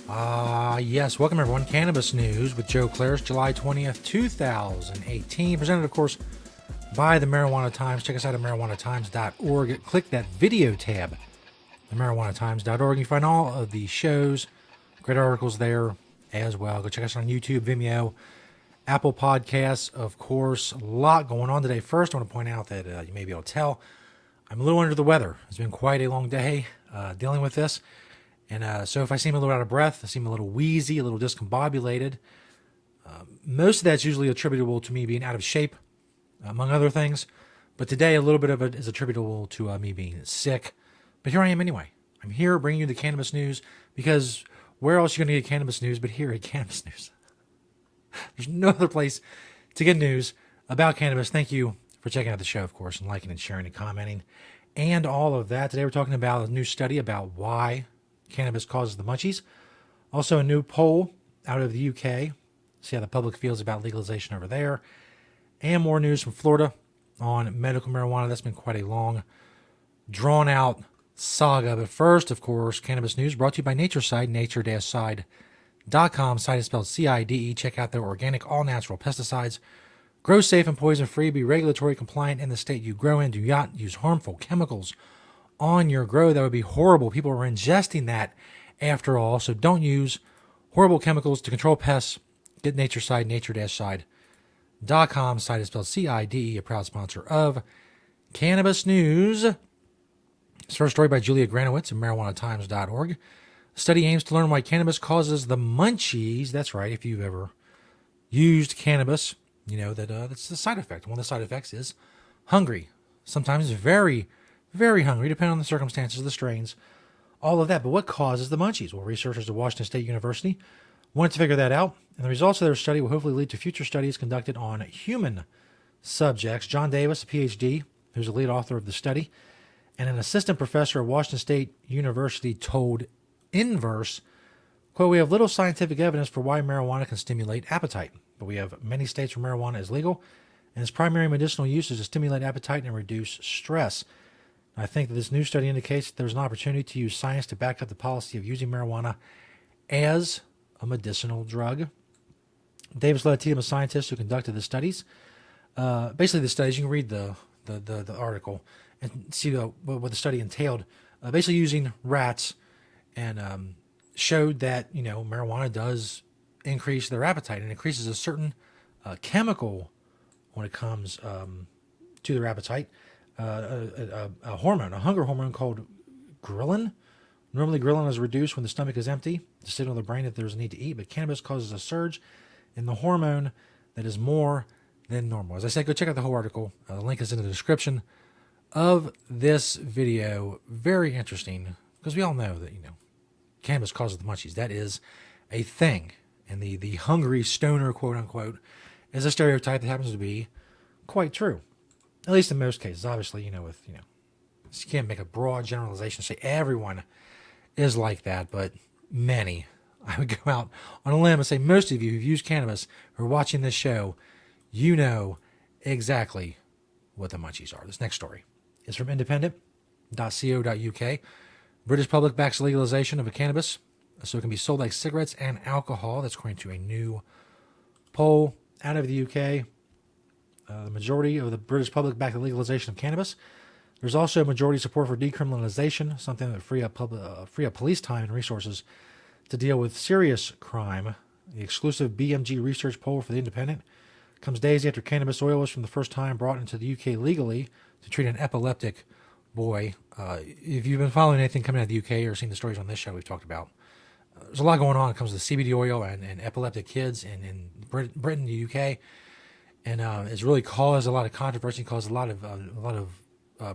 Yes, welcome everyone. Cannabis News with Joe Klare, July 20th, 2018. Presented, of course, by the Marijuana Times. Check us out at marijuanatimes.org. Click that video tab, the marijuanatimes.org. You find all of the shows, great articles there as well. Go check us out on YouTube, Vimeo, Apple Podcasts, of course. A lot going on today. First, I want to point out that you may be able to tell I'm a little under the weather. It's been quite a long day dealing with this. And so if I seem a little out of breath, I seem a little wheezy, a little discombobulated, most of that's usually attributable to me being out of shape, among other things. But today, a little bit of it is attributable to me being sick. But here I am anyway. I'm here bringing you the cannabis news because where else are you going to get cannabis news but here at Cannabis News? There's no other place to get news about cannabis. Thank you for checking out the show, of course, and liking and sharing and commenting and all of that. Today we're talking about a new study about why cannabis causes the munchies. Also a new poll out of the UK. See how the public feels about legalization over there. And more news from Florida on medical marijuana. That's been quite a long, drawn-out saga. But first, of course, Cannabis News brought to you by NatureSide, nature-side.com. Site is spelled CIDE. Check out their organic, all-natural pesticides. Grow safe and poison-free. Be regulatory compliant in the state you grow in. Do not use harmful chemicals on your grow. That would be horrible. People are ingesting that after all. So don't use horrible chemicals to control pests. Get NatureSide, nature-side.com. Site is spelled CIDE, a proud sponsor of Cannabis News. This first story by Julia Granowitz at marijuanatimes.org. A study aims to learn why cannabis causes the munchies. That's right. If you've ever used cannabis, you know that that's the side effect. One of the side effects is hungry. Sometimes very, very hungry, depending on the circumstances, the strains, all of that. But what causes the munchies? Well, researchers at Washington State University wanted to figure that out, and the results of their study will hopefully lead to future studies conducted on human subjects. John Davis, a PhD, who's the lead author of the study, and an assistant professor at Washington State University told Inverse, quote, "We have little scientific evidence for why marijuana can stimulate appetite, but we have many states where marijuana is legal, and its primary medicinal use is to stimulate appetite and reduce stress. I think that this new study indicates that there's an opportunity to use science to back up the policy of using marijuana as a medicinal drug." Davis led a team of scientists who conducted the studies. Basically, the studies, you can read the article and see what the study entailed. Basically, using rats and showed that marijuana does increase their appetite and increases a certain chemical when it comes to their appetite. A hormone, a hunger hormone called ghrelin. Normally, ghrelin is reduced when the stomach is empty to signal the brain that there's a need to eat, but cannabis causes a surge in the hormone that is more than normal. As I said, go check out the whole article. The link is in the description of this video. Very interesting, because we all know that, cannabis causes the munchies. That is a thing. And the hungry stoner, quote unquote, is a stereotype that happens to be quite true. At least in most cases. Obviously, you can't make a broad generalization, say everyone is like that, but many. I would go out on a limb and say most of you who've used cannabis or are watching this show, you know exactly what the munchies are. This next story is from independent.co.uk. British public backs legalization of cannabis so it can be sold like cigarettes and alcohol. That's according to a new poll out of the UK. The majority of the British public back the legalization of cannabis. There's also majority support for decriminalization, something that would free up police time and resources to deal with serious crime. The exclusive BMG research poll for The Independent comes days after cannabis oil was for the first time brought into the UK legally to treat an epileptic boy. If you've been following anything coming out of the UK or seen the stories on this show we've talked about, there's a lot going on when it comes to CBD oil and epileptic kids in Britain, the UK. And it's really caused a lot of controversy, caused a lot of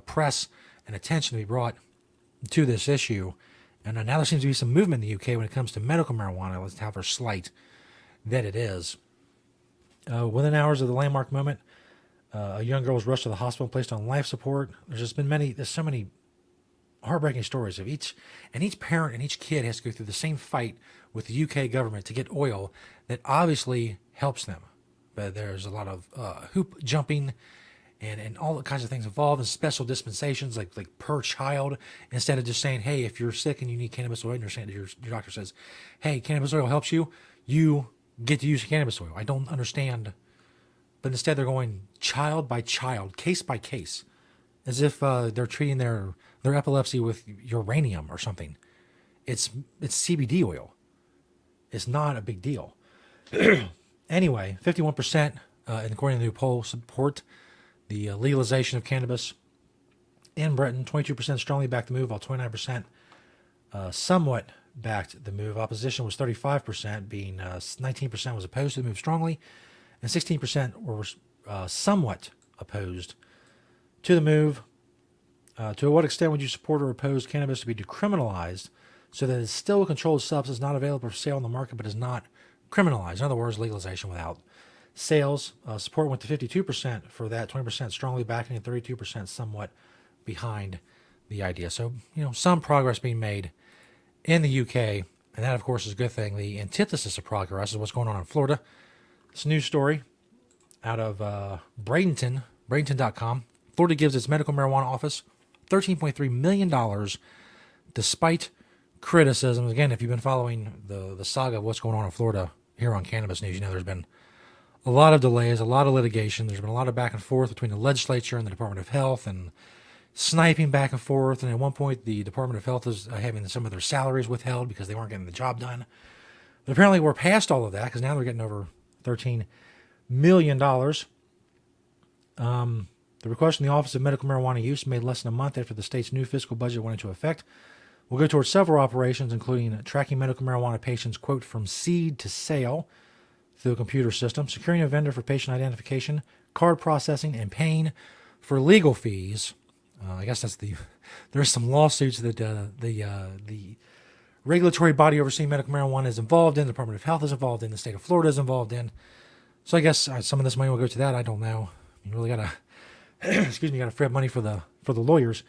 press and attention to be brought to this issue. And now there seems to be some movement in the UK when it comes to medical marijuana, however slight that it is. Within hours of the landmark moment, a young girl was rushed to the hospital and placed on life support. There's so many heartbreaking stories of each parent and each kid has to go through the same fight with the UK government to get oil that obviously helps them. But there's a lot of hoop jumping and all the kinds of things involved, and special dispensations like per child, instead of just saying, hey, if you're sick and you need cannabis oil, and your doctor says, hey, cannabis oil helps you, you get to use cannabis oil. I don't understand. But instead they're going child by child, case by case, as if they're treating their epilepsy with uranium or something. It's CBD oil. It's not a big deal. Anyway, 51%, according to the new poll, support the legalization of cannabis in Britain. 22% strongly backed the move, while 29% somewhat backed the move. Opposition was 35%, being 19% was opposed to the move strongly, and 16% were somewhat opposed to the move. To what extent would you support or oppose cannabis to be decriminalized so that it's still a controlled substance, not available for sale on the market, but is not criminalized? In other words, legalization without sales. Support went to 52% for that, 20% strongly backing, and 32% somewhat behind the idea. So, some progress being made in the UK, and that, of course, is a good thing. The antithesis of progress is what's going on in Florida. It's a news story out of Bradenton.com. Florida gives its medical marijuana office $13.3 million despite criticism. Again, if you've been following the saga of what's going on in Florida here on Cannabis News, there's been a lot of delays, a lot of litigation. There's been a lot of back and forth between the legislature and the Department of Health, and sniping back and forth. And at one point, the Department of Health is having some of their salaries withheld because they weren't getting the job done. But apparently we're past all of that, because now they're getting over $13 million. The request from the Office of Medical Marijuana Use, made less than a month after the state's new fiscal budget went into effect, will go towards several operations, including tracking medical marijuana patients, quote, from seed to sale through a computer system, securing a vendor for patient identification, card processing, and paying for legal fees. I guess there's some lawsuits that the regulatory body overseeing medical marijuana is involved in, the Department of Health is involved in, the state of Florida is involved in. So I guess some of this money will go to that. I don't know. You really gotta, you gotta free up money for the lawyers.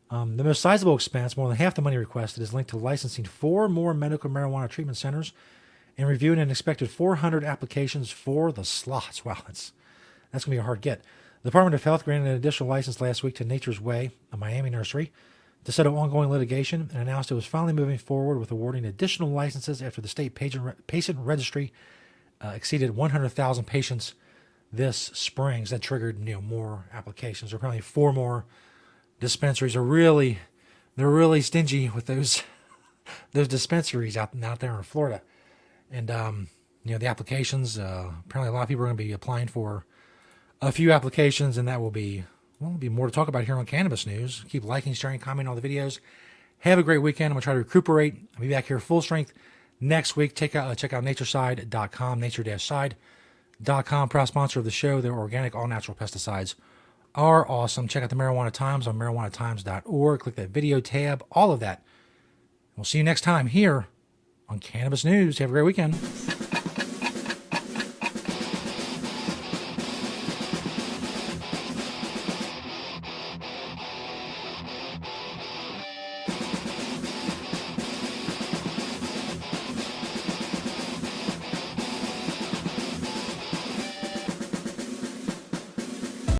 The most sizable expense, more than half the money requested, is linked to licensing 4 more medical marijuana treatment centers and reviewing an expected 400 applications for the slots. Wow, that's going to be a hard get. The Department of Health granted an additional license last week to Nature's Way, a Miami nursery, to settle ongoing litigation, and announced it was finally moving forward with awarding additional licenses after the state patient registry exceeded 100,000 patients this spring. So that triggered more applications. There are apparently 4 more dispensaries. They're really stingy with those dispensaries out there in Florida. And the applications, apparently a lot of people are going to be applying for a few applications, and that will be more to talk about here on Cannabis News. Keep liking, sharing, commenting on the videos. Have a great weekend. I'm going to try to recuperate. I'll be back here full strength next week. Check out natureside.com, nature-side.com, proud sponsor of the show. Their organic, all-natural pesticides are awesome. Check out the Marijuana Times on marijuanatimes.org. Click that video tab, all of that. We'll see you next time here on Cannabis News. Have a great weekend.